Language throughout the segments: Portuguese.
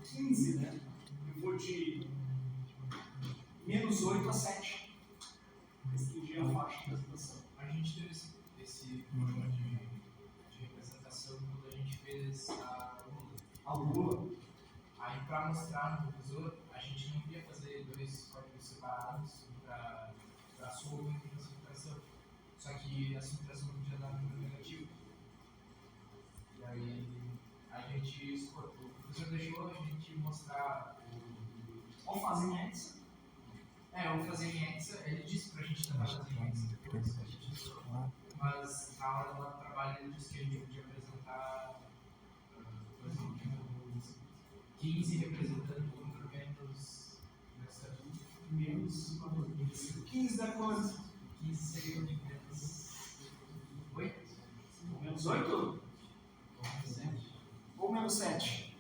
15, né? Eu vou de menos 8 a 7. Restringir a faixa de apresentação. A gente teve esse problema de representação quando a gente fez A Lua. Aí, para mostrar no revisor, a gente não queria fazer dois códigos separados para a soma e para a subtração. Só que a subtração não podia dar número negativo. E aí, a gente, o professor deixou a gente mostrar Ou fazer em Hexa. o fazer em Hexa. Ele disse para a gente tentar fazer em Hexa depois, a gente estudou. Mas na hora do trabalho ele disse que a gente podia apresentar, por exemplo, 15 representando o número menos 15 da coisa. 15 seria o menos 8? Menos 8? Ou menos 7?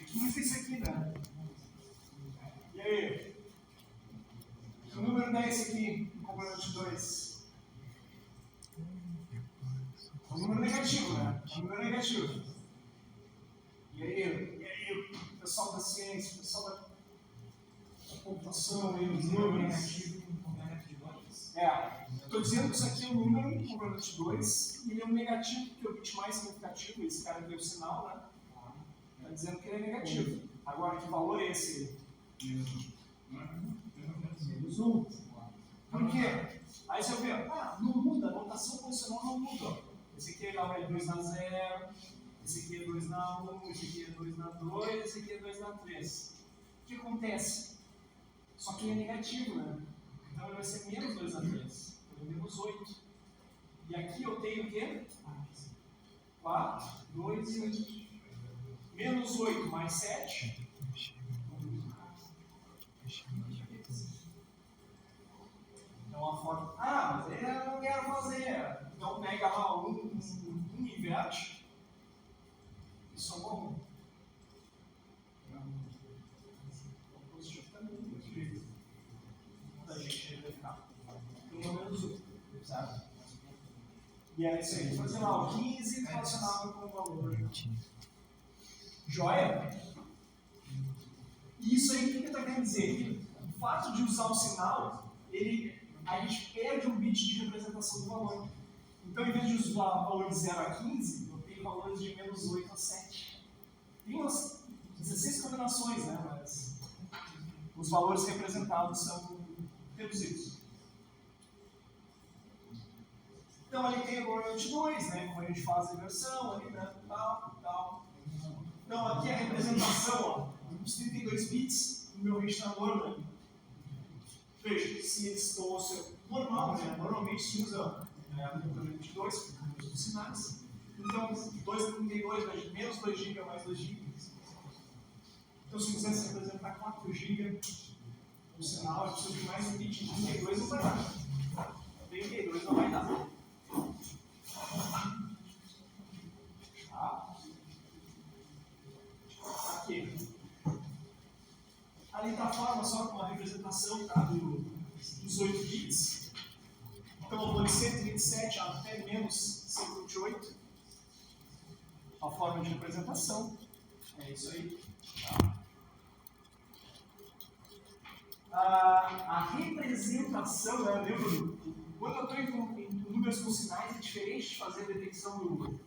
15 é isso aqui, né? E aí? O número 10 é esse aqui, no componente de 2. É um número negativo, né? É um número negativo. E aí, o pessoal da ciência, o pessoal da computação, os números. Estou dizendo que isso aqui é um número com componente de 2 e ele é um negativo, porque o bit mais significativo, esse cara deu o sinal, né? Está dizendo que ele é negativo. Agora, que valor é esse? Menos 1. Por quê? Aí você vê, não muda, a notação posicional não muda. Esse aqui é 2 na 0, esse aqui é 2 na 1, esse aqui é 2 na 2, esse aqui é 2 na 3. O que acontece? Só que ele é negativo, né? Então ele vai ser menos 2 na 3. Então menos 8. E aqui eu tenho o quê? 4, 2 e 8. Menos 8 mais 7. Então a forma. Mas eu não quero fazer. Então pega lá um inverte. Isso é bom. Positivo também. Muita gente vai ficar. Pelo menos 1. Certo? E é isso aí. Fazer lá o 15 relacionado com o valor. Joia? E isso aí, o que ele está querendo dizer? O fato de usar o sinal, a gente perde um bit de representação do valor. Então, em vez de usar valores de 0 a 15, eu tenho valores de menos 8 a 7. Tem umas 16 combinações, né? Mas os valores representados são reduzidos. Então, ali tem o componente 2, né? Como a gente faz a inversão, ali, né? Tal. Então, aqui a representação, os 32 bits do meu registrador, né? Veja, se eles estão normal, né? Normalmente se usa o componente 2, por os sinais. Então, 2,32 menos 2 GB mais 2 GB. Então, se eu quisesse representar 4 GB no sinal, eu preciso de mais um bit de 32, não vai dar. 32 não vai dar. Aqui. Ali está a forma só com uma representação, tá, dos 8 bits. Então eu vou de 127 até menos 128. A forma de representação. É isso aí. A representação, né, lembra? Quando eu estou em números com sinais, é diferente de fazer a detecção do.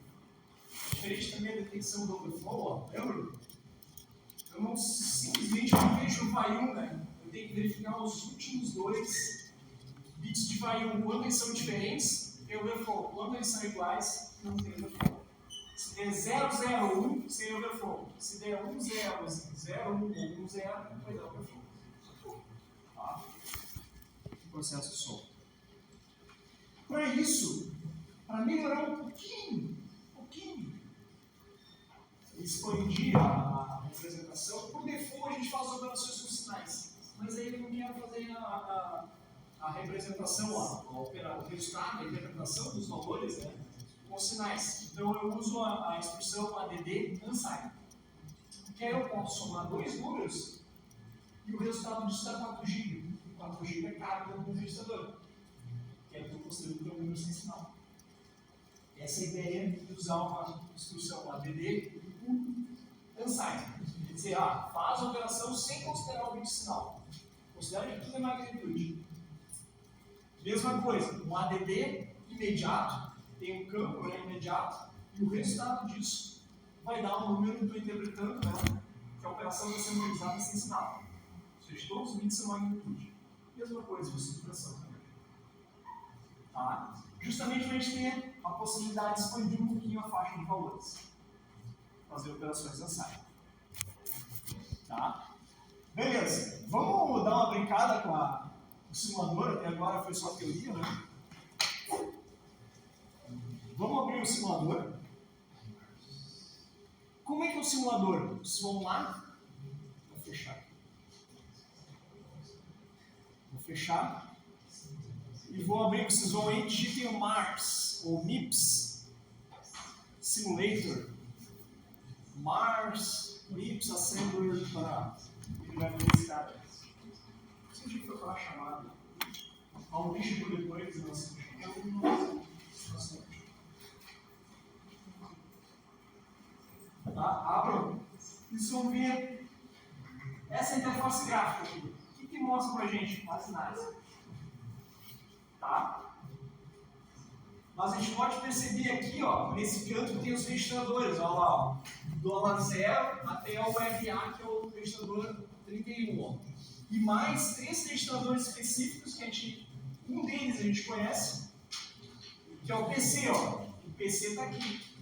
É diferente também a detecção do overflow, lembra? Eu não simplesmente não vejo o vai1, né? Eu tenho que verificar os últimos 2 bits de vai1. Quando eles são diferentes, tem overflow. Quando eles são iguais, não tem overflow. Se der 001, sem overflow. Se der 10, 01 ou 10, vai dar overflow. Tá? Processo de som. Para isso, para melhorar um pouquinho, expandir a representação, por default a gente faz operações com sinais. Mas aí eu não quero fazer a representação, o resultado, a interpretação dos valores, né, com sinais. Então eu uso a instrução add unsigned. Que aí eu posso somar 2 números e o resultado disso dá 4 GB. 4 GB é carga no registrador. Que é o que eu considero que é um número sem sinal. Essa é a ideia de usar uma instrução add unsigned. Quer dizer, faz a operação sem considerar o bit sinal. Considera que tudo é magnitude. Mesma coisa, um ADD imediato, tem um campo imediato, e o resultado disso vai dar um número que eu estou interpretando, né, que a operação vai ser realizada sem sinal. Ou seja, todos os bits são magnitude. Mesma coisa, de subtração também. Tá? Justamente para a gente ter a possibilidade de expandir um pouquinho a faixa de valores. Fazer operações unsigned. Tá? Beleza. Vamos dar uma brincada com o simulador. Até agora foi só teoria, né? Vamos abrir o simulador. Como é que é o simulador? Vocês vão lá. Vou fechar. Vou fechar. E vou abrir, vocês vão aí, digitem o MARS, ou MIPS, Simulator. MARS, MIPS, Assembler, para... Ele vai ver esse cara. Não sei o que foi para a chamada. Há um lixo por depois, não sei. Tá? Abram. Vocês vão ver essa interface gráfica aqui. O que mostra pra gente? Quase nada. Tá? Mas a gente pode perceber aqui, ó, nesse canto tem os registradores, olha lá, ó, $0 até o RA, que é o registrador 31, ó. E mais 3 registradores específicos que um deles a gente conhece, que é o PC, ó. O PC está aqui.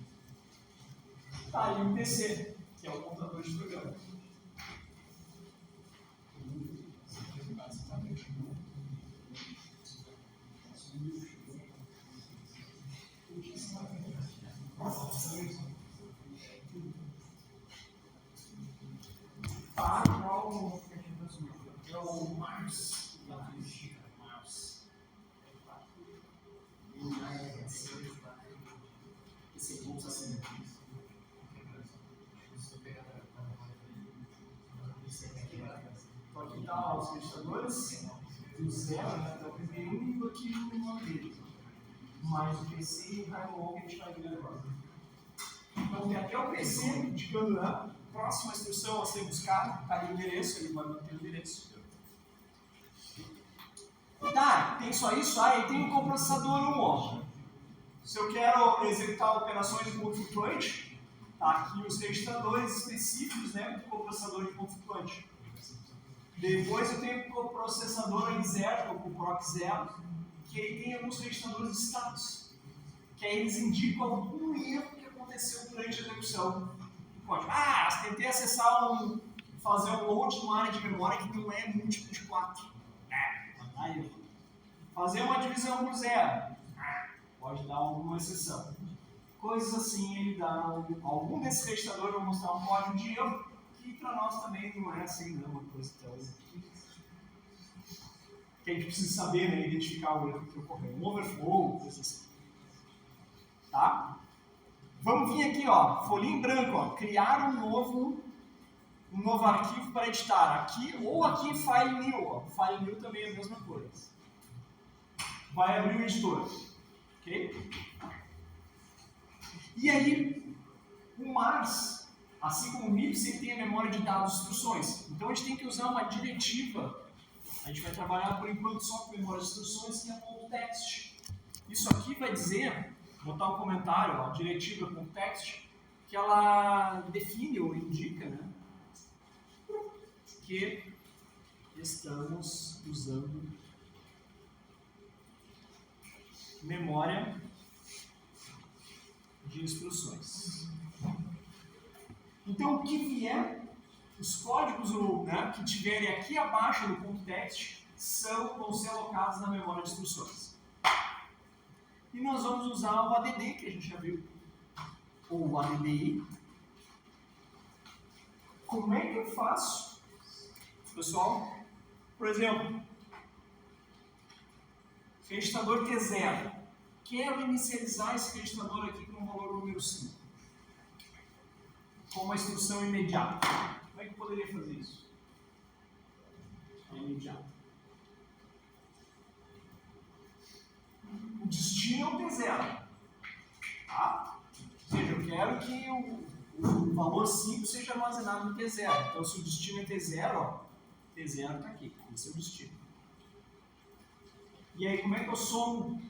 Tá ali o PC, que é o computador de programa. Tá, é o Mars. Esse aqui precisa ser. Então aqui tá os registradores do 0 até o primeiro e aqui o menor dele. Mais o PC e o Railon que a gente vai ver agora. Então tem até o PC indicando a próxima instrução a ser buscada, está ali o endereço, ele vai manter o endereço. Tá, tem só isso? E tem o coprocessador 1, ó. Se eu quero executar operações de ponto flutuante, tá aqui os registradores específicos, né, do coprocessador de ponto flutuante. Depois eu tenho o coprocessador M0, ou o PROC 0, que ele tem alguns registradores de status, que aí eles indicam algum erro que aconteceu durante a execução do código. Tentei acessar fazer um load de uma área de memória que não é múltiplo de 4. Aí, fazer uma divisão por 0. Pode dar alguma exceção. Coisas assim, ele dá algum desses registradores, vai mostrar um código de erro, que para nós também não é assim, não, uma coisa tão... que a gente precisa saber, né, identificar o erro que ocorreu. Um overflow, coisas assim. Tá? Vamos vir aqui, ó, folhinha em branco, ó, criar um novo arquivo para editar. Aqui, ou aqui File New, ó. File New também é a mesma coisa. Vai abrir o editor. Ok? E aí, o Mars, assim como o MIPS, ele tem a memória de dados e instruções. Então a gente tem que usar uma diretiva. A gente vai trabalhar por enquanto só com memória de instruções, que é .text. Isso aqui vai dizer, vou botar um comentário, ó, diretiva.text, que ela define ou indica, né, que estamos usando memória de instruções. Então, o que vier, os códigos né, que tiverem aqui abaixo do ponto text vão ser alocados na memória de instruções. E nós vamos usar o ADD, que a gente já viu, ou o ADDI. Como é que eu faço, pessoal? Por exemplo, registrador T0. Quero inicializar esse registrador aqui com o valor número 5. Com uma instrução imediata. Como é que eu poderia fazer isso? Imediato. O destino é o T0. Tá? Ou seja, eu quero que o valor 5 seja armazenado no T0. Então, se o destino é T0, ó, T0 está aqui. Esse é o destino. E aí, como é que eu somo?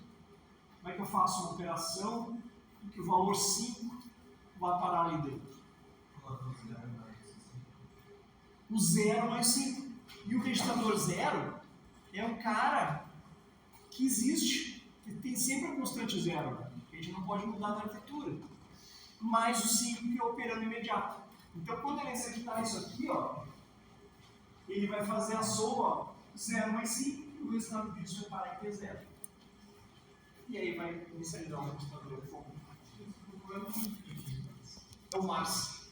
Como é que eu faço uma operação em que o valor 5 vai parar ali dentro? O 0 mais 5. E o registrador 0 é um cara que existe, que tem sempre a constante 0, né? A gente não pode mudar na arquitetura. Mais o 5 que é operando imediato. Então, quando ele executar isso aqui, ó, ele vai fazer a soma, ó, 0 mais 5, e o resultado disso vai parar em T0. E aí vai inicializar o registrador. É o Mars.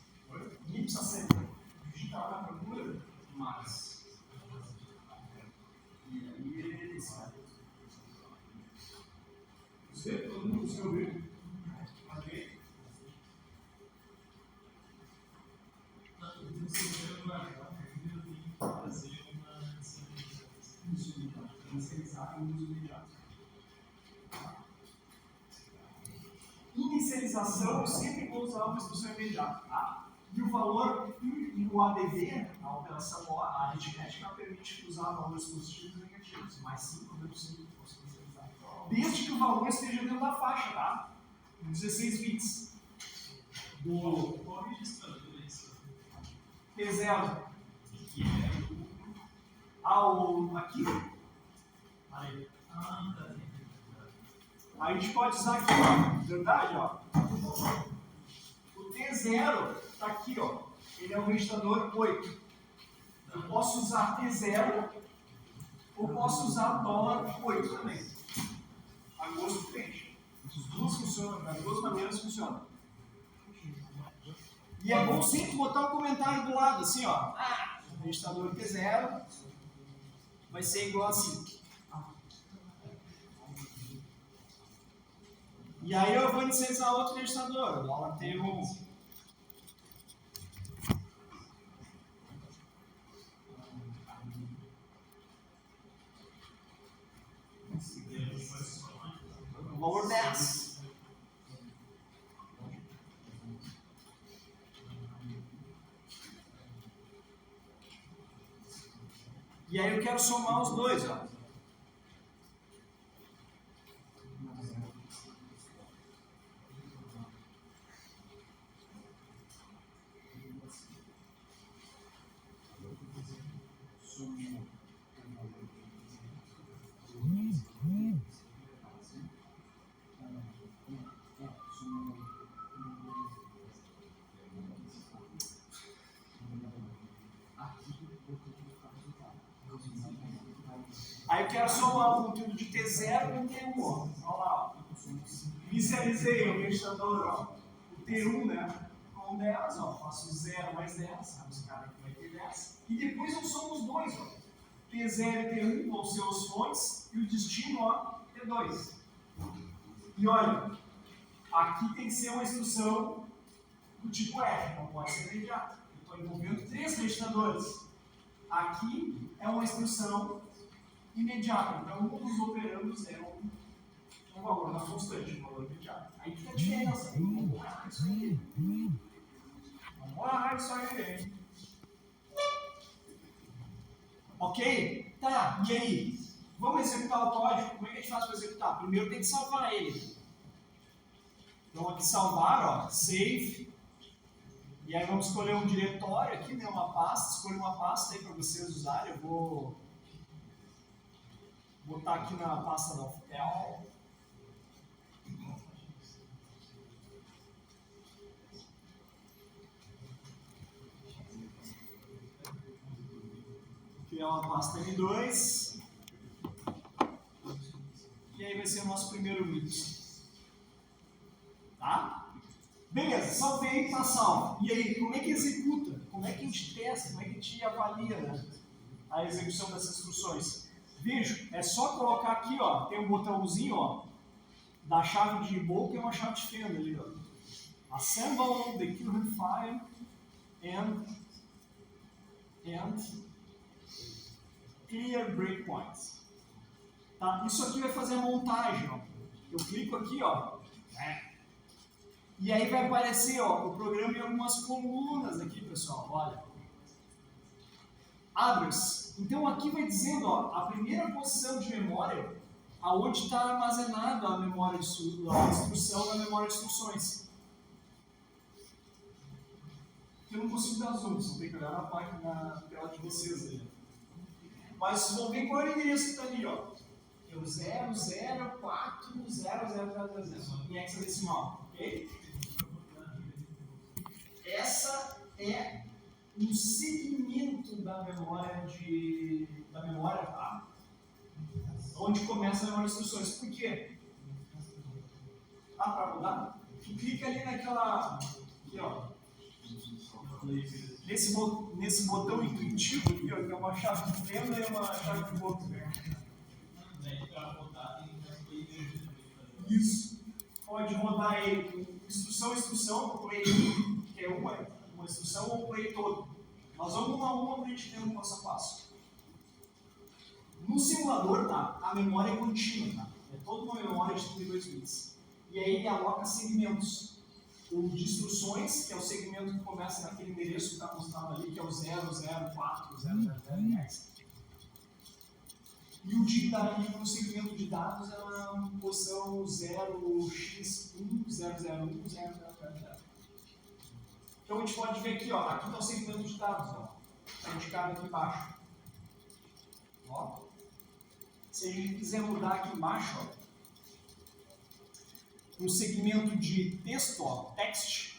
Ipsa sempre. Digital na procura, Mars. E aí ele decide. Você, todo mundo conseguiu ver? Ok? Fazer uma inicializar e uso imediato. Inicialização, eu sempre vou usar uma instrução imediata, tá? E o valor, e o ADV, a operação aritmética, permite usar valores positivos e negativos. Mais 5 não é possível inicializar. Desde que o valor esteja dentro da faixa, tá? 16 bits. Qual registrador é esse? T0. Que é o... aqui. Aí. Ah, tá. Aí a gente pode usar aqui, ó. Verdade, ó. O T0 está aqui, ó. Ele é o registrador 8. Eu posso usar T0 ou posso usar $8 também. A gosto do cliente. As duas funcionam, das duas maneiras funcionam. E é bom sempre botar um comentário do lado, assim, ó. O registrador T0 vai ser igual assim. E aí eu vou inicializar outro registrador, o dólar T1. O valor 10. E aí eu quero somar os dois, ó. Aí eu quero somar o conteúdo de T0 com T1, ó. Olha lá, ó. Inicializei o registrador, ó. O T1, né? Com 10, ó. Faço 0 mais 10, sabe? Esse cara aqui vai ter 10. E depois eu somo os dois, ó. T0 e T1 vão ser os fontes e o destino, ó, T2. E olha, aqui tem que ser uma instrução do tipo R, não pode ser imediata. Eu estou envolvendo 3 registradores. Aqui é uma instrução imediata. Então, um dos operandos é um valor na constante, um valor imediato. Aí fica a diferença. Vamos lá, isso aí. Vamos lá, isso aí. Ok? Tá, e aí? Vamos executar o código. Como é que a gente faz para executar? Primeiro tem que salvar ele. Então, aqui salvar, ó, save. E aí vamos escolher um diretório aqui, né, uma pasta. Escolha uma pasta aí para vocês usarem. Eu vou botar aqui na pasta da Oftel. Criar uma pasta M2. E aí vai ser o nosso primeiro mix. Tá? Beleza, salvei, tá salvo. E aí, como é que executa? Como é que a gente testa? Como é que a gente avalia, né, a execução dessas instruções? Veja, é só colocar aqui, ó, tem um botãozinho, ó, da chave de Bolt, que é uma chave de fenda ali, ó. Assemble the current file and clear breakpoints. Tá? Isso aqui vai fazer a montagem, ó. Eu clico aqui, ó, E aí vai aparecer ó, o programa em algumas colunas aqui, pessoal, olha. Address. Então aqui vai dizendo ó, a primeira posição de memória, aonde está armazenada a memória de instrução na memória de instruções. Eu não consigo dar zoom, só tem que olhar na página, na tela de vocês aí. Mas vocês vão ver qual é o endereço que está ali, ó. É o 00400000 em hexadecimal, ok? Essa é um segmento da memória tá? Onde começa a memória de instruções. Por quê? Ah, para mudar? Tu clica ali naquela, aqui ó, nesse botão intuitivo aqui, ó, que é uma chave de fenda e uma chave de boca. Isso. Pode rodar ele com instrução, play 1, que é uma instrução, ou play todo. Nós vamos uma a uma para a gente ver um passo a passo. No simulador, tá? A memória é contínua, tá? É toda uma memória de 32 bits. E aí ele aloca segmentos. O de instruções, que é o segmento que começa naquele endereço que está mostrado ali, que é o 0040000. E o segmento de dados é uma posição 0x1001001000. Então a gente pode ver aqui, ó, aqui está o segmento de dados, ó, está indicado aqui embaixo. Ó. Se a gente quiser mudar aqui embaixo, ó, no segmento de texto, ó, text,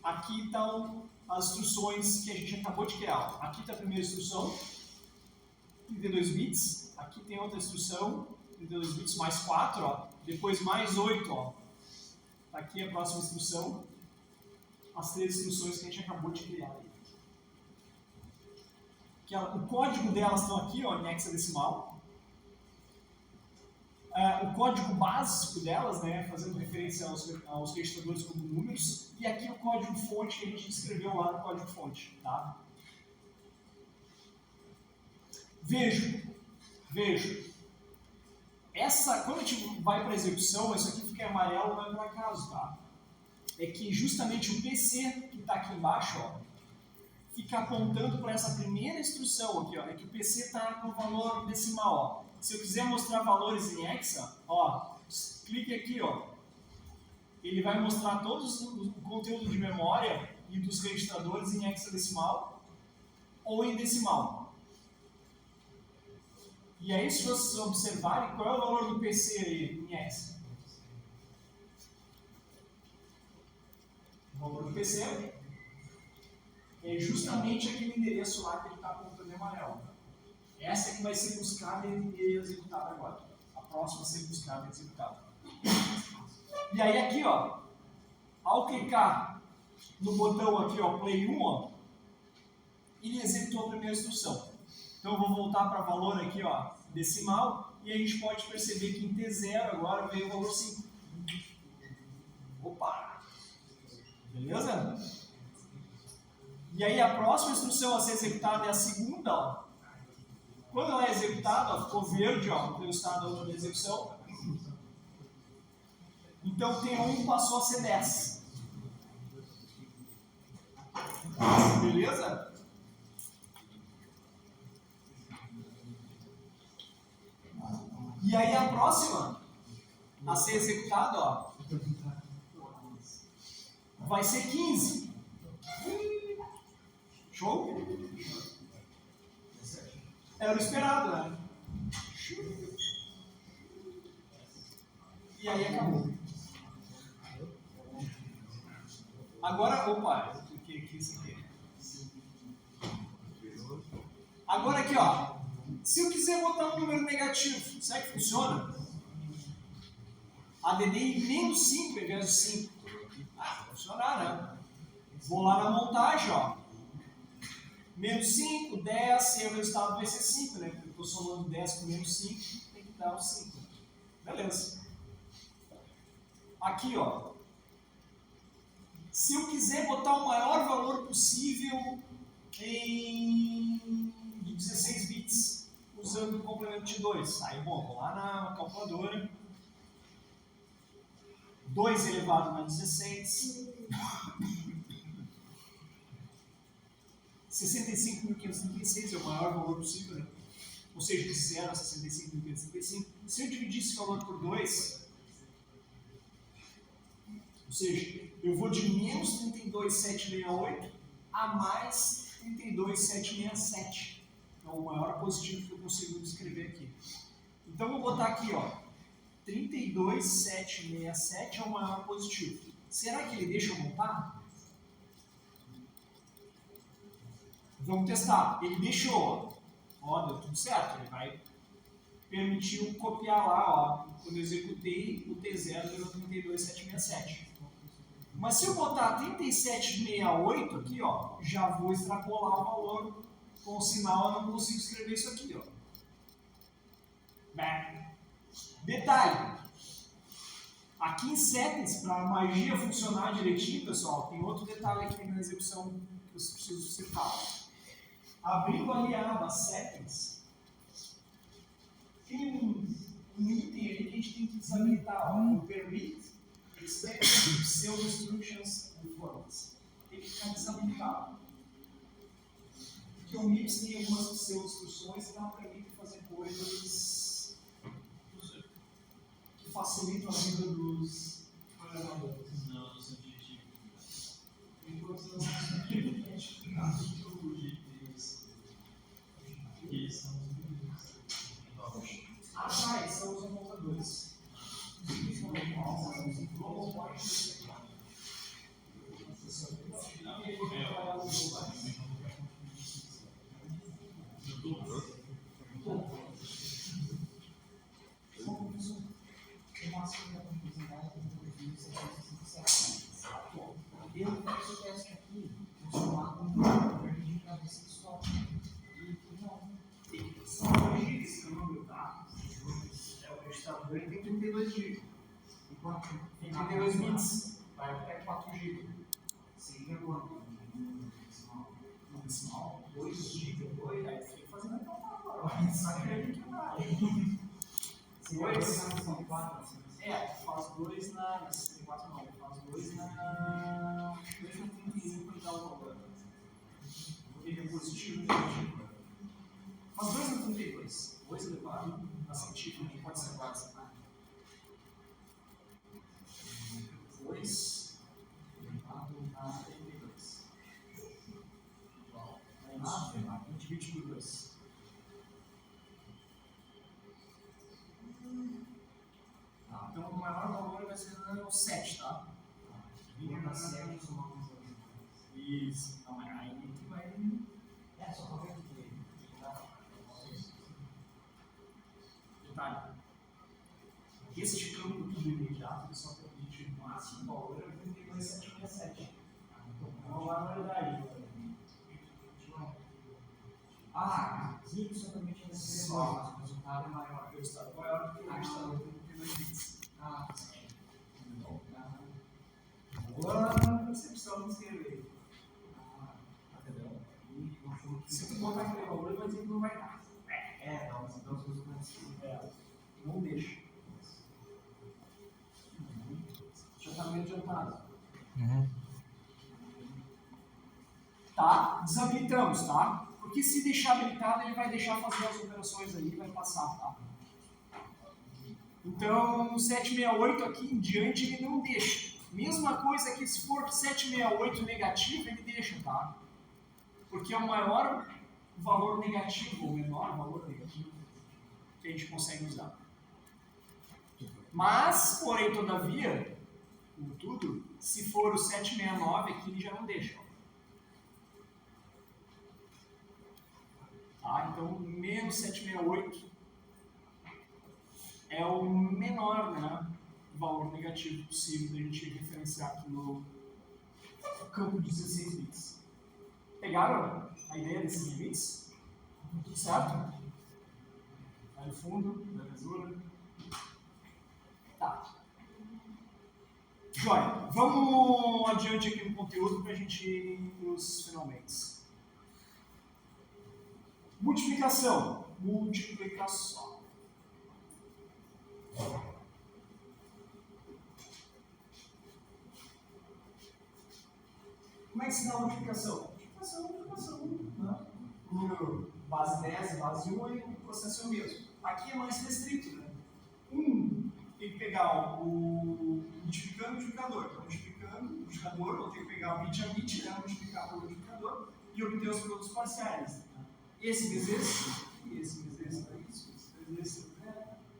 aqui estão as instruções que a gente acabou de criar. Aqui está a primeira instrução, 32 bits, aqui tem outra instrução, 32 bits mais 4, ó, depois mais 8, ó. Aqui é a próxima instrução, as 3 instruções que a gente acabou de criar. O código delas estão aqui, ó, em hexadecimal. O código básico delas, né, fazendo referência aos registradores como números, e aqui o código fonte que a gente escreveu lá no código fonte. Tá? Vejo. Quando a gente vai para a execução, isso aqui fica em amarelo, não é por acaso, tá? É que justamente o PC que está aqui embaixo, ó, fica apontando para essa primeira instrução aqui, ó, é que o PC está com o valor decimal, ó. Se eu quiser mostrar valores em hexa, ó, clique aqui, ó. Ele vai mostrar todo o conteúdo de memória e dos registradores em hexadecimal ou em decimal. E aí, se vocês observarem, qual é o valor do PC aí em hexa? O valor do PC é justamente aquele endereço lá que ele está apontando em amarelo. Essa é que vai ser buscada e executada agora. A próxima a ser buscada e executada. E aí aqui, ó, ao clicar no botão aqui, ó, Play 1, ó, ele executou a primeira instrução. Então eu vou voltar para valor aqui, ó, decimal, e a gente pode perceber que em T0 agora veio o valor 5. Opa! Beleza? E aí a próxima instrução a ser executada é a segunda, ó. Quando ela é executada, ó, ficou verde, ó, pelo estado da execução. Então T1 passou a ser 10. Beleza? E aí a próxima a ser executada, ó, vai ser 15. Show? Era o esperado, né? E aí acabou. Agora, opa, eu cliquei aqui sem querer. Agora aqui, ó. Se eu quiser botar um número negativo, será que funciona? ADD em menos 5 ao invés de 5. Ah, vai funcionar, né? Vou lá na montagem, ó. Menos 5, 10, e o resultado vai ser 5, né? Porque eu estou somando 10 com menos 5, tem que dar o 5. Beleza. Aqui, ó. Se eu quiser botar o maior valor possível em 16 bits, usando o complemento de 2. Aí, bom, vou lá na calculadora. 2 elevado a 16. 65.536 é o maior valor possível, né? Ou seja, de 0 a 65.535. Se eu dividir esse valor por 2, ou seja, eu vou de menos 32.768 a mais 32.767. É o maior positivo que eu consigo escrever aqui. Então, eu vou botar aqui, ó, 32.767 é o maior positivo. Será que ele deixa eu montar? Vamos testar. Ele deixou, ó, deu tudo certo. Ele vai permitir eu copiar lá, ó. Quando eu executei, o T0 deu 32.767. Mas se eu botar 37,68 aqui, ó, já vou extrapolar o valor com o sinal, eu não consigo escrever isso aqui, ó. Bem, detalhe. Aqui em settings, para a magia funcionar direitinho, pessoal, tem outro detalhe aqui na execução que eu preciso citar. Abrindo ali a aba settings, tem um item ali que a gente tem que desabilitar, ó, o permit expected pseudo instructions and formats. Tem que ficar desabilitado. Porque o MIPS tem algumas pseudo instruções que não permitem fazer coisas que facilitam a vida dos programadores. Não, dos objetivos. Enquanto não são objetivos. Que são os objetivos. Ah, tá, esses são os apontadores. Eu faço o teste aqui, funcionar como um cabeça de stop. E não. Só corrigir esse número, tá? É o registrador, ele tem 32 GB. Tem 32 bits. Vai até 4 GB. Seria quanto? No decimal, 2 GB, 2, aí você tem que fazer na calculadora. Sabe que é que vai. São 4. É, faz 2 na 64 não, faz 2 na 35 e dá o valor. Ele é positivo e negativo. Faz 2 na 32. 2 elevado na científica, que pode ser quase. 2 elevado na 32. A gente divide por 2. Então o maior valor vai ser no 7, tá? Na 7, somar com 2. Isso. Então aí que vai. É, só para ver aqui. Detalhe. Este campo tudo imediato, pessoal, que a gente máximo valor é 32.767. Então vai validar. Ah, aqui somente vai ser Só. mas o resultado é maior. O estado é maior do que o registrador com 32 bits. Ah, Agora a percepção de escrever. entendeu? Se tu botar aquele valor, ele vai dizer que não vai dar. É, então os resultados. Não deixa. Já está meio adiantado. Tá? Desabilitamos, tá? Porque se deixar habilitado, ele vai deixar fazer as operações ali e vai passar, tá? Então, no 768 aqui em diante, ele não deixa. Mesma coisa que se for 768 negativo, ele deixa, tá? Porque é o maior valor negativo, ou menor valor negativo, que a gente consegue usar. Mas, porém, todavia, contudo, se for o 769 aqui, ele já não deixa. Tá? Então, menos 768 é o menor, né, valor negativo possível da gente referenciar aqui no campo de 16 bits. Pegaram a ideia desses limites? Tudo certo? Vai no fundo, da mesura. Tá. Joia. Vamos adiante aqui no conteúdo para a gente ir para os finalmente. Multiplicação. Multiplicação. Como é que se dá a multiplicação? Multiplicação. Né? O número base 10 e base 1, aí o processo é o mesmo. Aqui é mais restrito, né? Tem que pegar o multiplicando o multiplicador. Então, multiplicando o multiplicador, ou tem que pegar o bit a bit, né? Multiplicar pelo multiplicador e obter os produtos parciais. Né? Esse vezes esse, e esse vezes esse, esse vezes esse.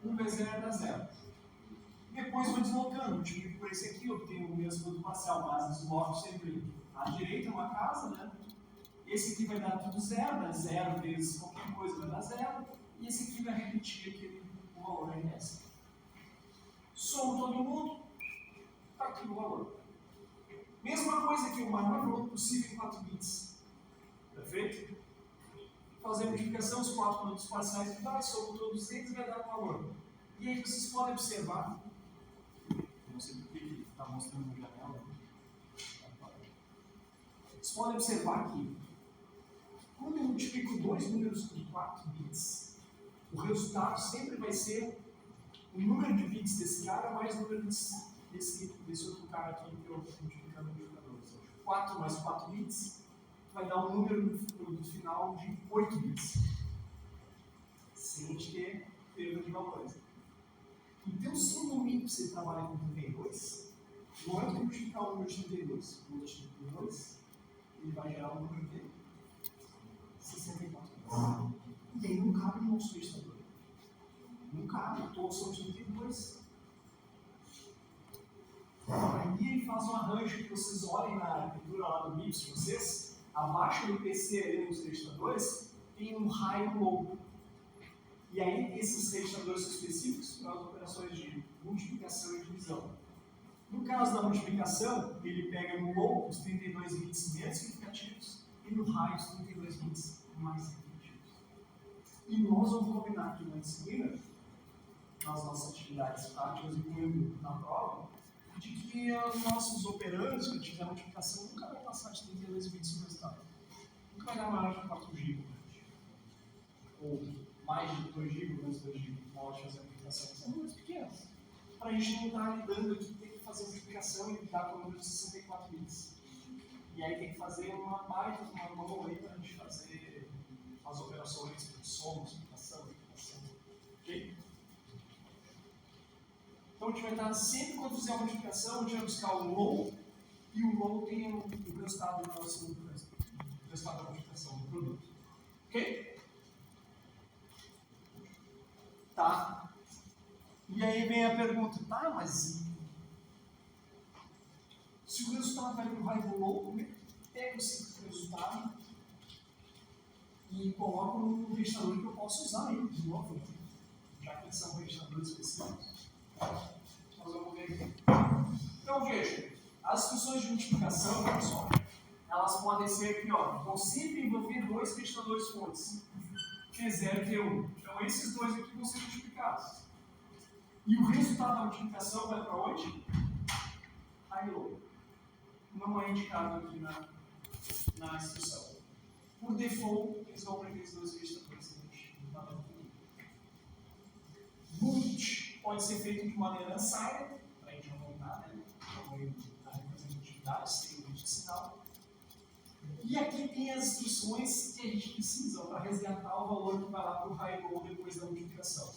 1 vezes 0 dá 0. Depois vou deslocando, multiplico por esse aqui, obtenho o mesmo produto parcial, mas desloco sempre à direita uma casa, né? Esse aqui vai dar tudo 0, dá 0 vezes qualquer coisa vai dar 0, e esse aqui vai repetir aquele valor RS. Somo todo mundo, está aqui o valor. Mesma coisa aqui, o maior valor possível em 4 bits. Perfeito? Fazer a multiplicação, os 4 produtos parciais que dá, somo todos eles e vai dar o valor. E aí vocês podem observar, não sei por que ele está mostrando na janela. Vocês podem observar que, quando eu multiplico dois números com 4 bits, o resultado sempre vai ser o número de bits desse cara mais o número de bits desse outro cara aqui que eu estou multiplicando no multiplicador. 4 mais 4 bits vai dar um número no produto final de 8 bits. Sem a gente ter perda de valores. Então, se no mínimo você trabalha com 32, não é que multiplicar o número de 32 por 32, ele vai gerar um número de 64. E aí não cabe no nosso registrador. Não cabe, todos são 32. Aí ele faz um arranjo que vocês olhem na arquitetura lá do MIPS de vocês, abaixo do PC ali nos registradores, tem um high e um low. E aí esses registradores são específicos para as operações de multiplicação e divisão. No caso da multiplicação, ele pega no low os 32 bits menos significativos e no high os 32 bits mais significativos. E nós vamos combinar aqui na disciplina, nas nossas atividades práticas, incluindo na prova, de que os nossos operandos, que tiver multiplicação, nunca vai passar de 32 bits no resultado. Nunca vai dar maior de 4 GB. Ou mais de 2 GB, menos 2 GB, na hora de fazer a multiplicação. São números pequenos. Para a gente não estar lidando aqui, tem que fazer a multiplicação e lidar com o número de 64 bits. E aí tem que fazer uma baita, uma mão aí para a gente fazer as operações de soma, multiplicação, ok? Então a gente vai estar sempre, quando fizer a multiplicação, a gente vai buscar o low, e o low tem o resultado do nosso resultado da multiplicação do produto. Ok? Tá. E aí vem a pergunta, tá, mas se o resultado vai para o high e low, pega esse resultado e coloca no registrador que eu posso usar ele de novo, já que eles são registradores específicos. Nós vamos ver aqui. Então, veja, as funções de multiplicação, pessoal, elas podem ser aqui, ó, vão sempre envolver dois registradores fontes, T0 e T1. Então, esses dois aqui vão ser multiplicados. E o resultado da multiplicação vai para onde? High e low. Não é indicado aqui na instrução. Por default, eles vão para aqueles dois registradores. Multi pode ser feito de maneira unsigned, para a gente não voltar, né? A representatividade, tem o limite de sinal. E aqui tem as instruções que a gente precisa para resgatar o valor que vai lá para o high low depois da multiplicação.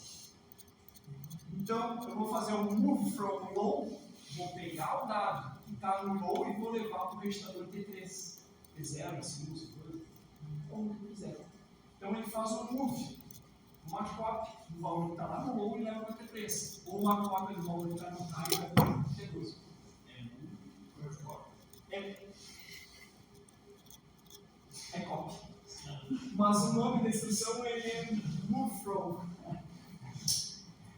Então, eu vou fazer um move from low, vou pegar o dado que está no low e vou levar para o registrador T3, T0, T5, T2, como quiser. Então, ele faz um move, uma cópia do valor que está lá no low e leva para o T3, ou uma cópia do valor que está no high e leva para o T2. É cópia. Mas o nome da instrução é move from.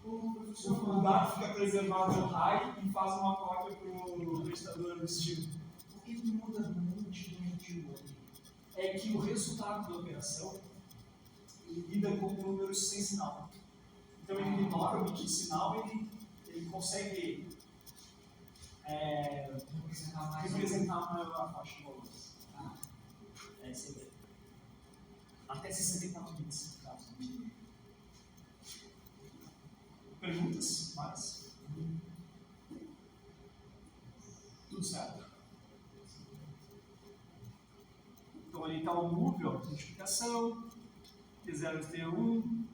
O dado fica preservado no high e faz uma cópia para o registrador destino. O que muda muito de um de outro é que o resultado da operação lida com números sem sinal. Então ele ignora o bit de sinal e ele consegue representar maior faixa de valores. Essa é a ideia. Até 64 bits, no caso. Perguntas? Mais? Tudo certo? ali está o move, ó, multiplicação, T0 de T1,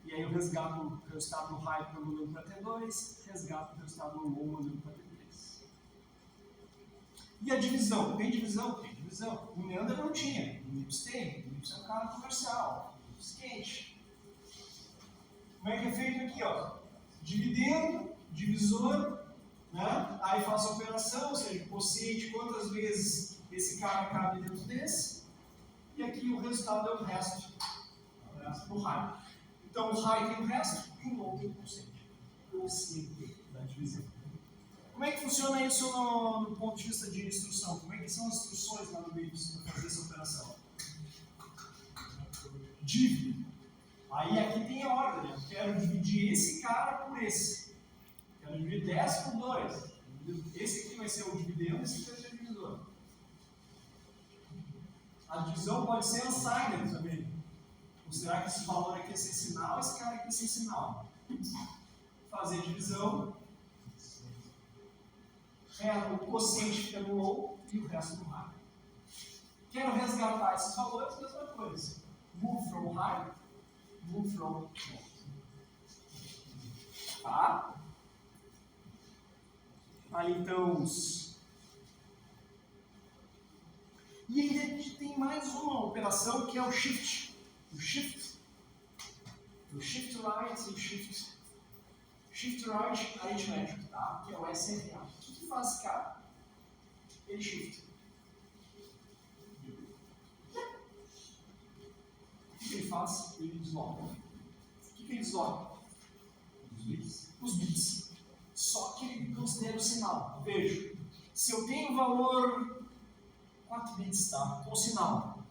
e aí eu resgato o resultado no high mandando para T2, resgato o resultado no low mandando para T3. E a divisão? Tem divisão? Tem divisão. O Neander não tinha, o Nips tem, o Nips é um cara comercial, o Nips quente. Como é que é feito aqui? Ó? Dividendo, divisor, né? Aí faço a operação, ou seja, quociente, quantas vezes esse cara cabe dentro desse, e aqui o resultado é o resto do high. Então o high tem o resto e o low tem o quociente da divisão. Como é que funciona isso no ponto de vista de instrução? Como é que são as instruções lá no BIPS para fazer essa operação? Div. Aí aqui tem a ordem, né? Eu quero dividir esse cara por esse. Quero dividir 10 por 2. Esse aqui vai ser o dividendo, esse aqui vai ser o divisor. A divisão pode ser unsigned também. Considerar que esse valor aqui é sem sinal, esse cara aqui é sem sinal. Fazer divisão. O quociente fica no low e o resto no high. Quero resgatar esses valores, mesma coisa. Move from high, move from low. Tá? Aí então E ainda a gente tem mais uma operação que é o shift. O shift right e o shift right aritmético, tá? Que é o SRA. O que faz esse cara? Ele shift. O que ele faz? Ele desloca. O que ele desloca? Os bits. Só que ele considera o sinal. Veja, se eu tenho valor 4 bits, tá? Com sinal.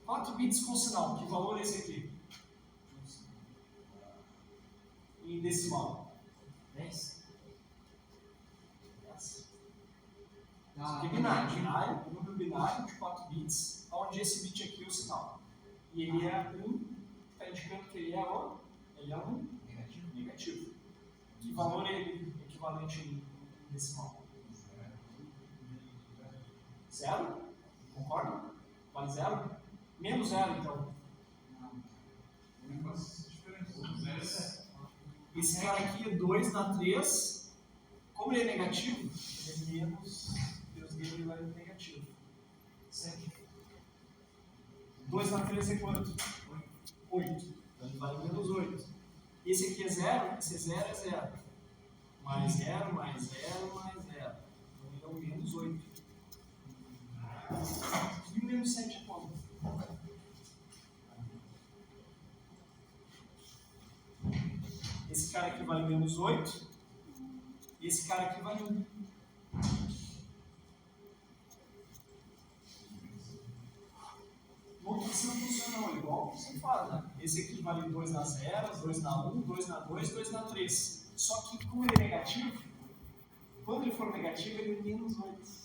4 bits com sinal. Que valor é esse aqui? Em decimal. 10? 10. Isso aqui é binário. Número binário de 4 bits, onde esse bit aqui é o sinal. E ele é 1, está indicando que ele é o? Ele é um negativo. Que valor é ele equivalente em decimal? 0? Concorda? Vale 0? Menos 0, então. Esse cara aqui é 2 na 3. Como ele é negativo, ele é menos. Deus dele vai ser negativo. 7. 2 na 3 é quanto? 8. Então ele vale menos 8. Esse aqui é 0, esse é 0 é 0. Mais 0, mais 0, mais 0. Então ele é o menos 8. E o menos 7 é quanto? Esse cara aqui vale menos 8. E esse cara aqui vale 1. Multiplicação funcional igual você faz, né? Esse aqui vale 2 na 0, 2 na 1, 2 na 2, 2 na 3. Só que como ele é negativo, quando ele for negativo, ele é menos 8.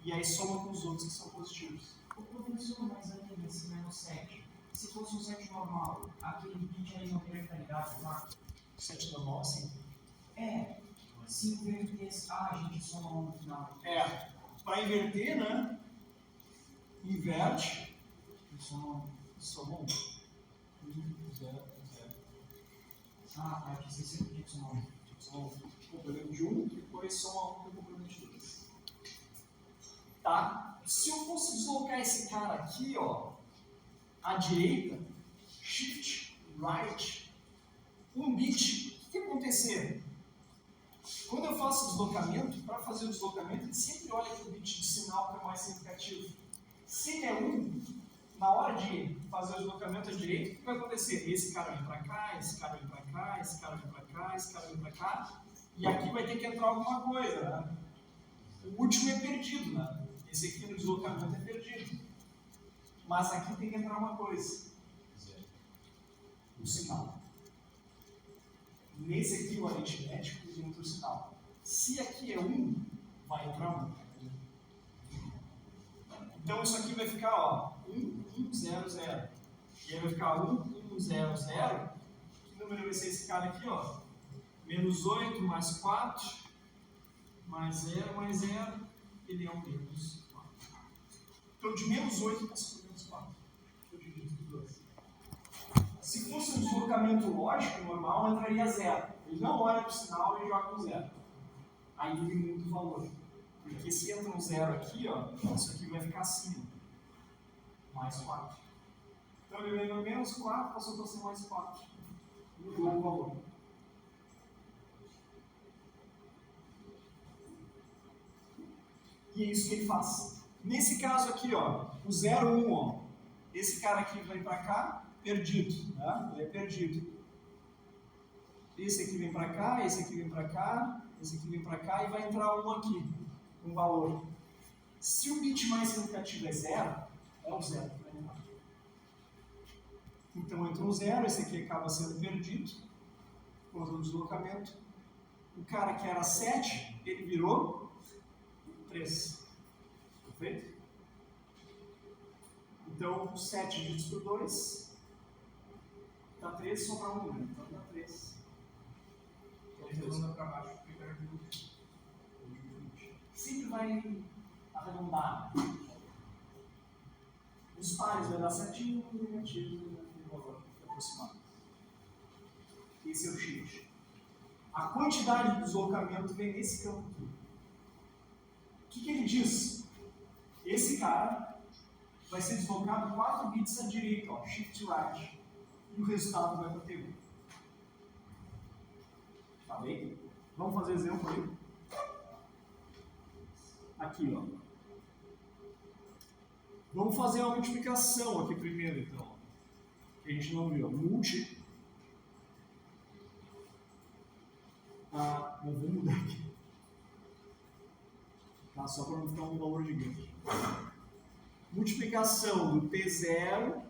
E aí soma com os outros que são positivos. O professor, mas ainda esse menos 7. Se fosse um 7 normal, aquele bit aí não teria finalidade, tá? 7 normal, sim. É. Se invertesse. A gente soma 1 no final. É. Para inverter, né? Inverte. E soma 1. Soma 1. 0, 0. Ah, tá. Eu esqueci que tinha que somar 1. Soma 1. Complemento de 1, depois soma 1 com o complemento de 2. Tá? Se eu fosse deslocar esse cara aqui, ó, à direita, shift, right, um bit, o que acontecer? Quando eu faço o deslocamento, para fazer o deslocamento, ele sempre olha para o bit de sinal que é mais significativo. Se ele é 1, na hora de fazer o deslocamento à direita, o que vai acontecer? Esse cara vem para cá, esse cara vem para cá, esse cara vem para cá, esse cara vem para cá, e aqui vai ter que entrar alguma coisa, né? O último é perdido, né? Esse aqui no deslocamento é perdido. Mas aqui tem que entrar uma coisa. O sinal. Nesse aqui o aritmético entra o sinal. Se aqui é 1, vai entrar 1. Então isso aqui vai ficar, ó, 1, 1, 0, 0. E aí vai ficar 1, 1, 0, 0. Que número vai ser esse cara aqui, ó? Menos 8, mais 4, mais 0, mais 0. Ele é um menos 4. Então, de menos 8 passou para menos 4. Eu divido por 2. Se fosse um deslocamento lógico, normal, entraria 0. Ele não olha para o sinal e joga um 0. Aí ele muda o valor. Porque se entra um 0 aqui, ó, isso aqui vai ficar acima. Mais 4. Então ele veio menos 4, passou para ser mais 4. Mudou o valor. E é isso que ele faz. Nesse caso aqui, ó, o 0, 1, ó, esse cara aqui vem para cá, perdido, né? Ele é perdido. Esse aqui vem para cá, esse aqui vem para cá, esse aqui vem para cá e vai entrar um aqui, um valor. Se o bit mais significativo é 0, é o 0 que vai entrar. Então entra um 0, esse aqui acaba sendo perdido, por causa do deslocamento. O cara que era 7, ele virou 3. Perfeito? Então, 7 divididos por 2 dá 3, sobra 1, né? Então dá 3. Ele redonda para baixo porque perde o último. Sempre vai arredondar. Os pares vai dar certinho, o negativo e o valor aproximado. Esse é o shift. A quantidade de deslocamento vem nesse campo aqui. O que ele diz? Esse cara vai ser deslocado 4 bits à direita, ó, shift right, e o resultado vai para o T1. Tá bem? Vamos fazer exemplo aí? Aqui, ó. Vamos fazer uma multiplicação aqui primeiro, então. Que a gente não viu. Multi. Eu vou mudar aqui. Tá? Só para não ficar um valor gigante. Multiplicação do T0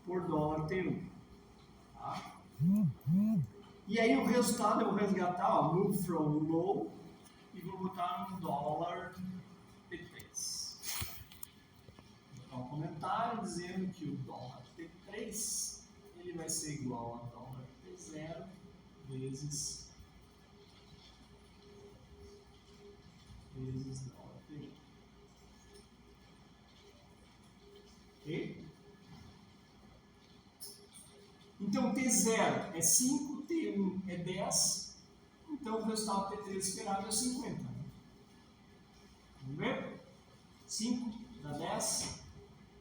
por dólar T1. Tá? E aí o resultado eu vou resgatar, ó, move from low, e vou botar no dólar T3. Vou botar um comentário dizendo que o dólar T3 ele vai ser igual a dólar T0 vezes dólar T1. Ok? Então T0 é 5, T1 é 10, então o resultado T3 esperado é 50. Vamos ver? 5 dá 10,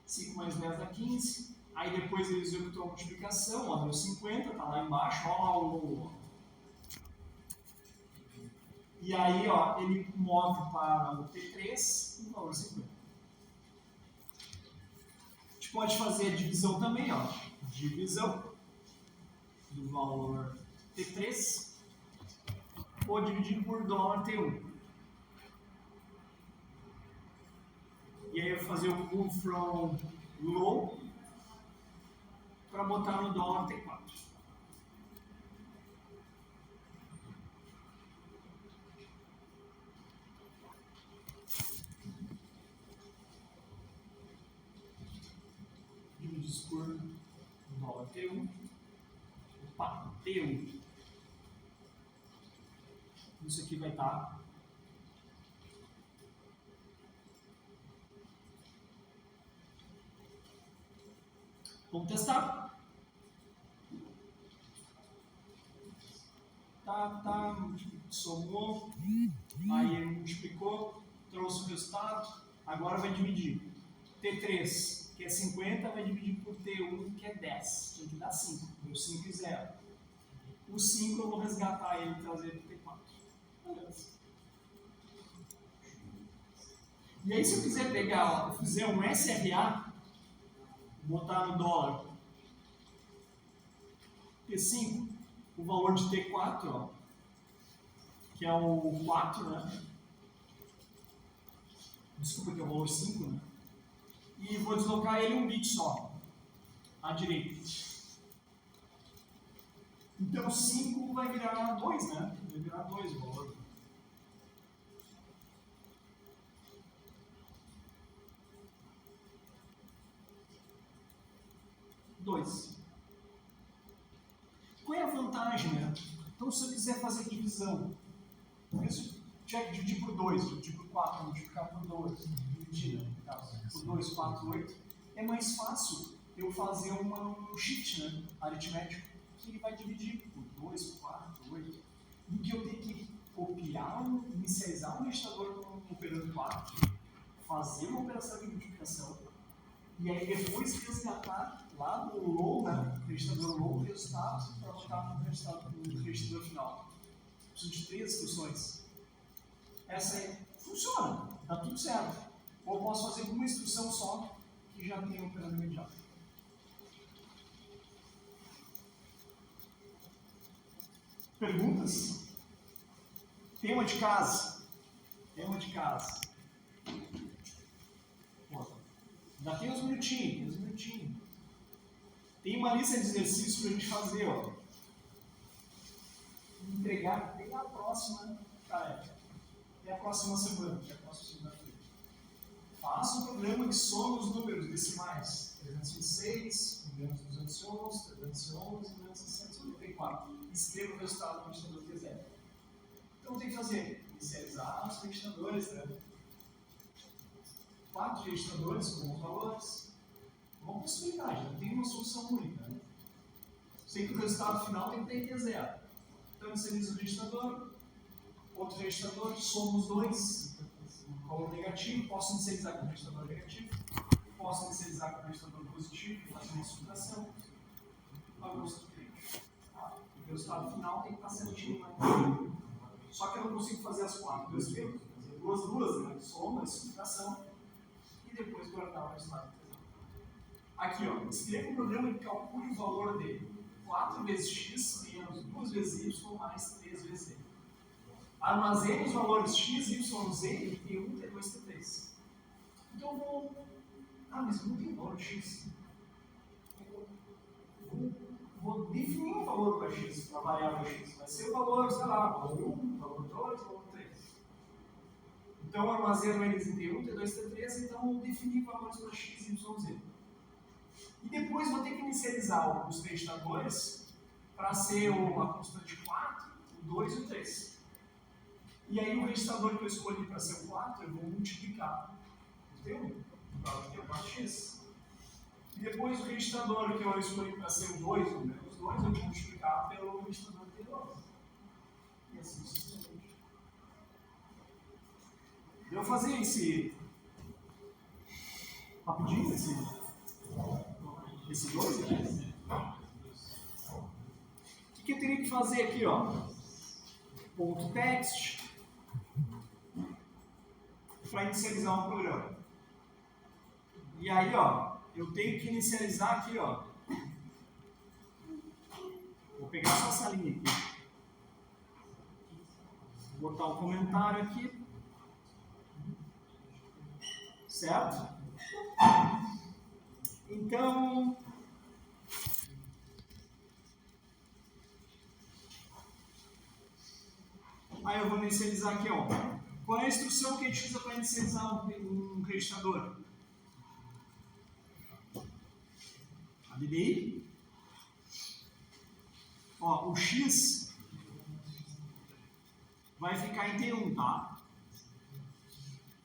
5 mais 10 dá 15, aí depois ele executou a multiplicação, ó, deu 50, está lá embaixo, ó. E aí ó, ele move para o T3 o valor 50. A gente pode fazer a divisão também, ó. Divisão do valor T3 ou dividido por dólar T1. E aí eu vou fazer o move from low para botar no dólar T4. Divididos por dólar T1. Opa, T1. Isso aqui vai estar vamos testar. Tá, somou, aí ele multiplicou, trouxe o resultado, agora vai dividir. T3, que é 50, vai dividir por T1, que é 10. Tem que dar 5, deu 5 e 0. O 5 eu vou resgatar ele e trazer para o T4. Beleza. E aí se eu quiser pegar, ó, fizer um SRA, botar no dólar T5, o valor de T4, ó, que é o 4, né? Desculpa, que é o valor 5, né? E vou deslocar ele um bit só, à direita. Então 5 vai virar 2, né? Vai virar 2 o valor. Qual é a vantagem, né? Então, se eu quiser fazer divisão, se eu tiver que dividir por 2, dividir por 4, multiplicar por 2, dividir dividir, né? Por 2, 4, 8. É mais fácil eu fazer um shift, né? Aritmético, que ele vai dividir por 2, 4, 8, do que eu ter que copiar, inicializar um registrador com um operador 4, fazer uma operação de multiplicação, e aí depois resgatar lá do low, né? Registrador low, o resultado, para botar no registrador final. Preciso de 3 instruções. Essa aí funciona, está tudo certo. Ou eu posso fazer com uma instrução só, que já tem o operador imediato. Perguntas? Tema de casa. Tema de casa. Pô, já tem uns minutinhos, Tem uma lista de exercícios para a gente fazer, ó. Entregar até a próxima tarefa. Até a próxima semana, até a próxima segunda-feira. Faça um programa que soma os números decimais. 326, menos 211, 311, menos 694. Escreva o resultado do registrador que quiser. Então tem que fazer, inicializar os registradores, né? 4 registradores com os valores. Uma possibilidade, não tem uma solução única. Né? Sei que o resultado final tem que ter zero. Então inicializa o registrador, outro registrador, soma os dois, valor negativo, posso inicializar com o registrador negativo, posso inicializar com o registrador positivo, fazer uma subtração, bagunça do cliente. O resultado final tem que estar certinho lá. Só que eu não consigo fazer as 4 duas vezes, fazer duas, né? Soma, subtração, e depois guardar o resultado. Aqui, ó, escreva um programa que calcule o valor dele. 4 vezes x menos 2 vezes y mais 3 vezes z. Armazene os valores x, y, z em T1, T2, T3. Então eu vou... mas não tem valor x. Vou definir um valor para x, para a variável x. Vai ser o valor, sei lá, valor 1, valor 2, valor 3. Então eu armazeno eles em T1, T2, T3, então eu vou definir valores para x, y, z. E depois vou ter que inicializar os registradores para ser a constante 4, o 2 e o 3. E aí o registrador que eu escolhi para ser o 4, eu vou multiplicar o T1, para ter o 4x. E depois o registrador que eu escolhi para ser o 2, o menos 2, eu vou multiplicar pelo registrador T2. E assim sucessivamente. Eu fazer esse rapidinho, esse 2, né? O que eu teria que fazer aqui, ó? Ponto text para inicializar um programa. E aí, ó, eu tenho que inicializar aqui, ó. Vou pegar só essa linha aqui. Vou botar um comentário aqui. Certo? Então, aí eu vou inicializar aqui, ó. Qual é a instrução que a gente usa para inicializar um registrador? Abrir. Ó, o X vai ficar em T1, tá?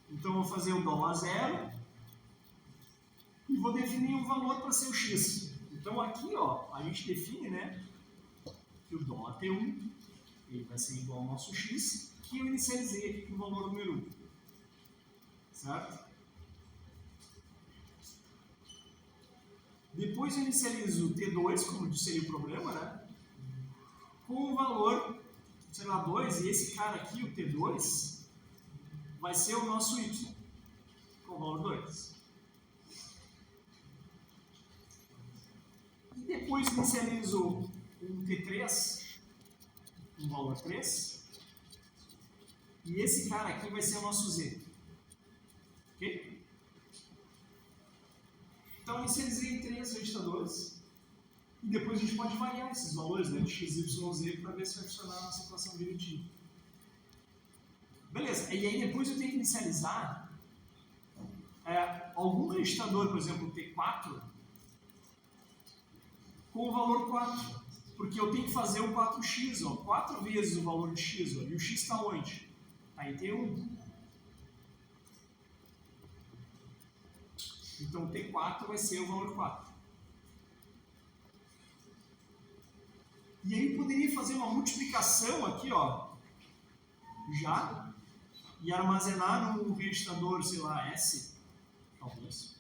Então eu vou fazer o $0 e vou definir um valor para ser o X. Então aqui, ó, a gente define, né, que o $T1 ele vai ser igual ao nosso X, que eu inicializei aqui com o valor número 1. Certo? Depois eu inicializo o T2, como seria o problema, né? Com o valor, sei lá, 2, e esse cara aqui, o T2, vai ser o nosso Y, com o valor 2. E depois inicializo um T3, um valor 3, e esse cara aqui vai ser o nosso Z. Ok? Então, inicializei 3 registradores, e depois a gente pode variar esses valores, né, de x, y, z, para ver se vai funcionar na situação direitinho. Beleza, e aí depois eu tenho que inicializar algum registrador, por exemplo, T4, com o valor 4, porque eu tenho que fazer o 4x, ó, 4 vezes o valor de x, ó, e o x está onde? Está em T1. Então o T4 vai ser o valor 4. E aí poderia fazer uma multiplicação aqui, ó, já, e armazenar no registrador, sei lá, S, talvez.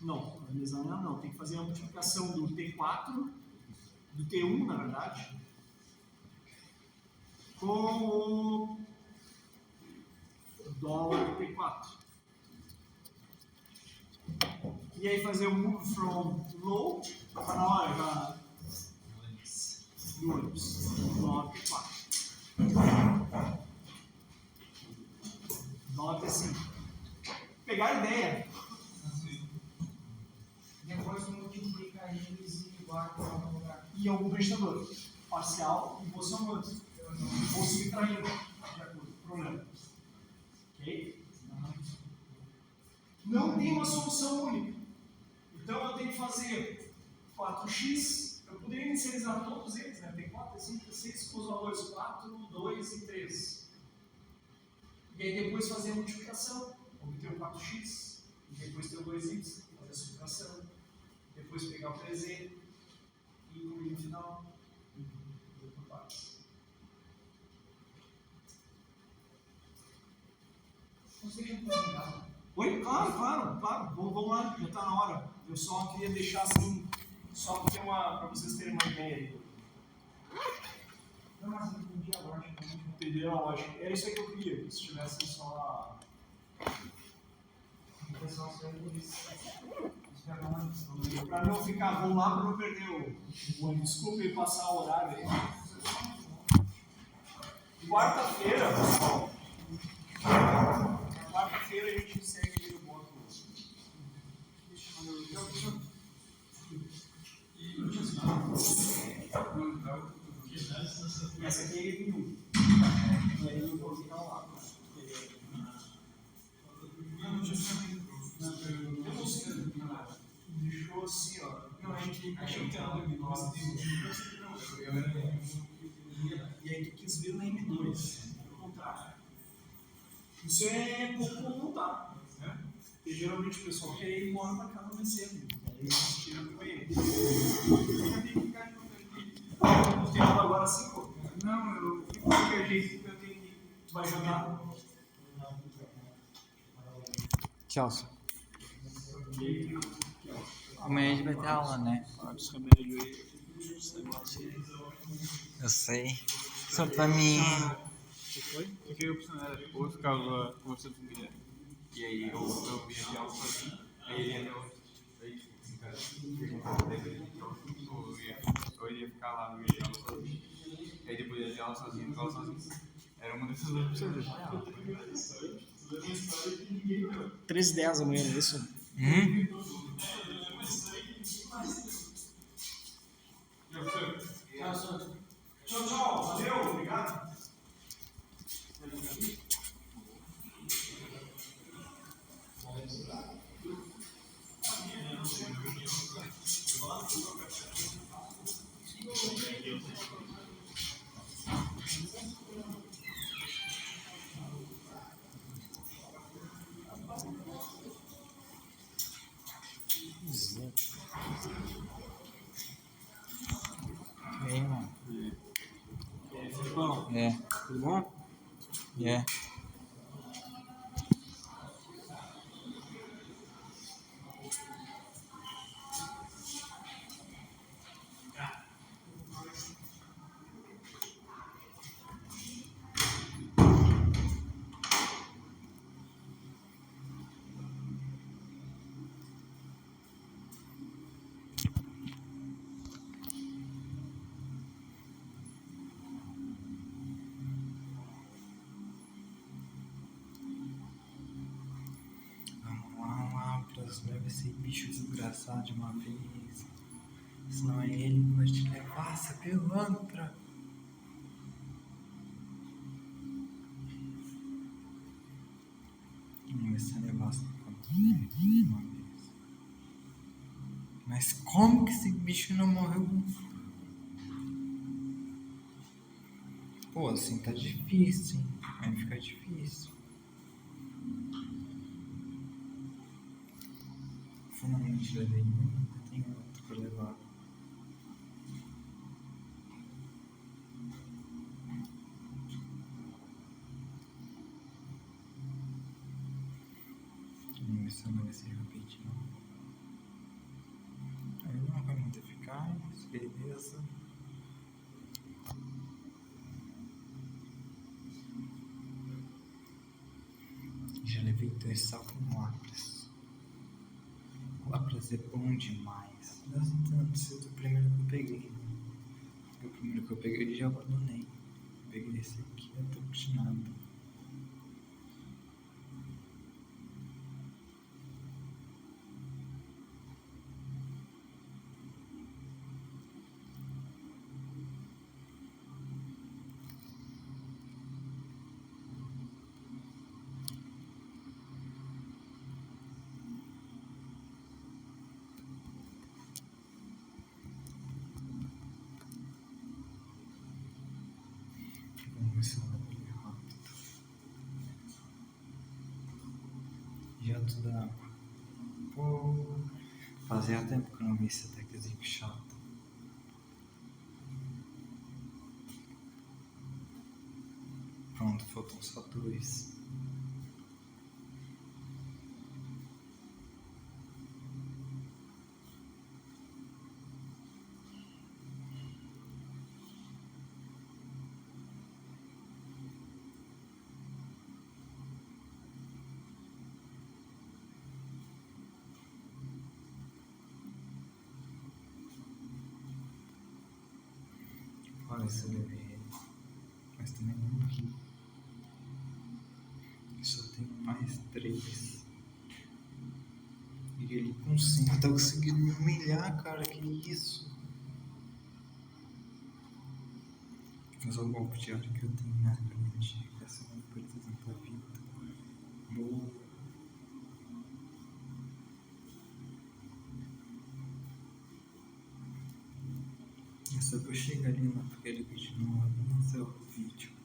Não, armazenar não, tem que fazer a multiplicação do T4, do T1, na verdade, com o dólar do T4. E aí fazer o move from low para na hora já do ônibus, dólar T4. Dólar T5. Pegar a ideia. Depois multiplica eles e guarda em algum lugar. E algum registrador. Parcial e você somando. Ou subtraindo. De acordo com o problema. Ok? Não tem uma solução única. Então eu tenho que fazer 4x. Eu poderia inicializar todos eles, né? Tem 4, 5, 6 com os valores 4, 2 e 3. E aí depois fazer a multiplicação. Obter o 4x. E depois ter o 2y. Fazer a subtração. Depois pegar o 3z. E incluir no final. E por partes. Você já terminado? Oi? Claro. Vamos lá, já está na hora. Eu só queria deixar assim, só para vocês terem uma ideia aí. Não, mas eu entendi a lógica. Entenderam a lógica? Era isso aí que eu queria, que se tivessem só. O pessoal saiu por isso. Para não ficar, vamos lá para não perder o ônibus. Desculpe passar o horário aí. Quarta-feira, pessoal. Quarta-feira a gente segue ali no bloco. Essa aqui é N1. E aí eu vou ficar lá. Eu não sei. Deixou assim, ó. Não, a gente achou que era no M2. E aí tu quis vir no M2. Pelo contrário. Isso é pouco comum, tá? Porque geralmente o pessoal quer ir embora pra casa mais cedo. Aí eles tiram do banheiro. Eu tenho que ficar de novo aqui. Tu tem aula agora assim, pô? Não, eu fico com qualquer jeito que eu tenho que. Tu vai jogar? Chelsea. Amanhã a gente vai ter aula, né? Os remédios aí. Eu sei. Só pra mim. O que foi? Porque eu tipo, eu ficava conversando com o Guilherme. E aí eu via de aula sozinho. Aí ele ia até eu iria ficar lá no meio de aula sozinho. Aí depois ia de aula sozinho, eu ficava sozinho. Era uma dessas duas opções. 13h10 amanhã, é isso? Tchau, valeu, obrigado. E aí, mano? Bom, É. tudo bom? É. Vamos lá, próximo vai esse bicho desgraçado de uma vez. Senão é ele que vai te levar, essa pilantra. Não vai ser levar essa pilantra uma vez. Mas como que esse bicho não morreu? Pô, assim tá difícil, hein? Vai ficar difícil. finalmente levei um, ainda tem outro pra levar. Vamos ver se não vai ser rapidinho. Aí não vai muito eficaz, beleza. Já levei 2 salva-lápis. Lápis é bom demais. Mas então, não sei do primeiro que eu peguei. O primeiro que eu peguei eu já abandonei. Peguei esse aqui, eu tô continuando. Vamos ver se eu abro rápido. Jato d'água. Pô, fazia tempo que eu não vi esse ataquezinho chato. Pronto, faltam só 2. Olha se eu levei ele. Mas também não aqui. Só tenho mais 3. E ele com 5 tá conseguindo me humilhar, cara. Que isso? Mas o golpe de área que eu tenho na frente. Essa não perde tanta vida. Boa. É só que eu chegar ali naquele vídeo novo, não sei o vídeo.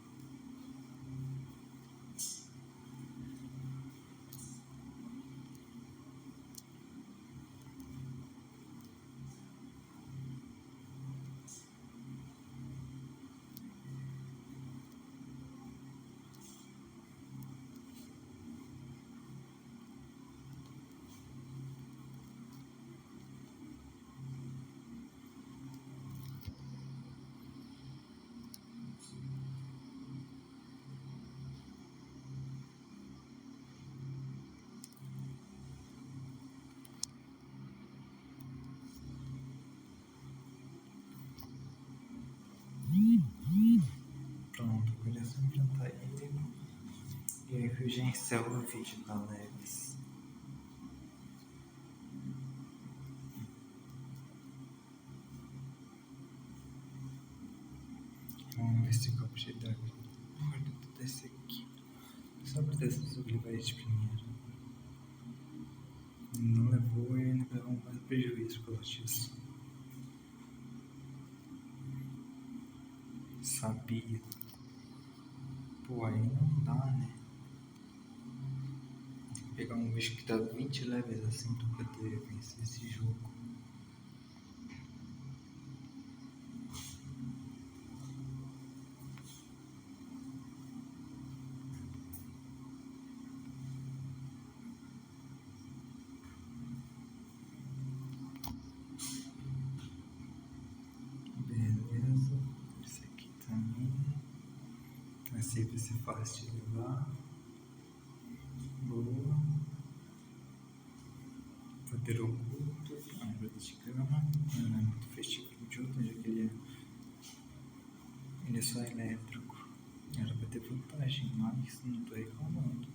Pronto, agora é só enfrentar ele. E aí eu já encerro o vídeo da Leves. Vamos ver se o copo de água guarda tudo esse aqui. Só pra ter certeza que ele vai de primeiro. Não levou e ainda levou mais prejuízo por causa disso. Sabia. Pô, aí não dá, né? Tem que pegar um bicho que dá 20 levels assim pra poder vencer esse jogo. Beleza. Esse aqui também. Esse vai ser fácil de levar. Boa. Poder oculto. Árvore de grama. Não é muito festivo de outro, já que ele é só elétrico. Era pra ter vantagem, mas não tô reclamando.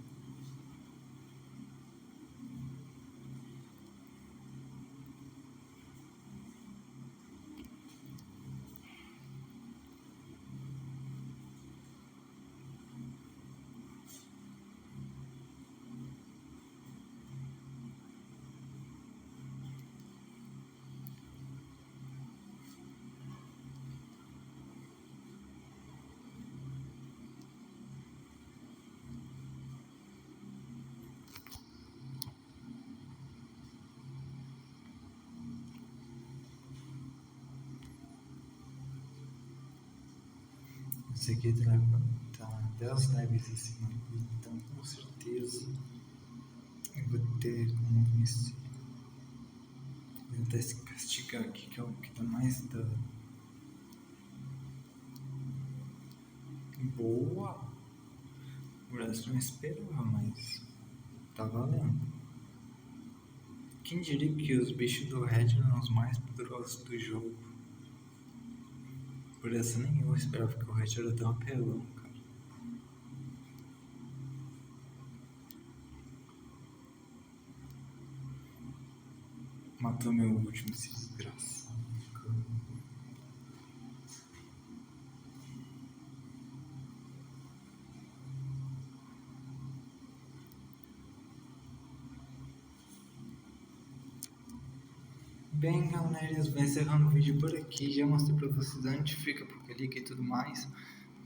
Esse aqui tá 10 levels acima, então com certeza eu vou ter como vencer. Vou tentar esse castigar aqui, que é o que dá mais dano. Boa! O resto não esperava, mas tá valendo. Quem diria que os bichos do Red eram os mais poderosos do jogo? Por essa nem eu esperava que o Red era tão apelão, cara. Matou meu último, esse desgraçado. Bem, galera, eu vou encerrando o vídeo por aqui. Já mostrei pra vocês a Antifica, Apocalica e tudo mais.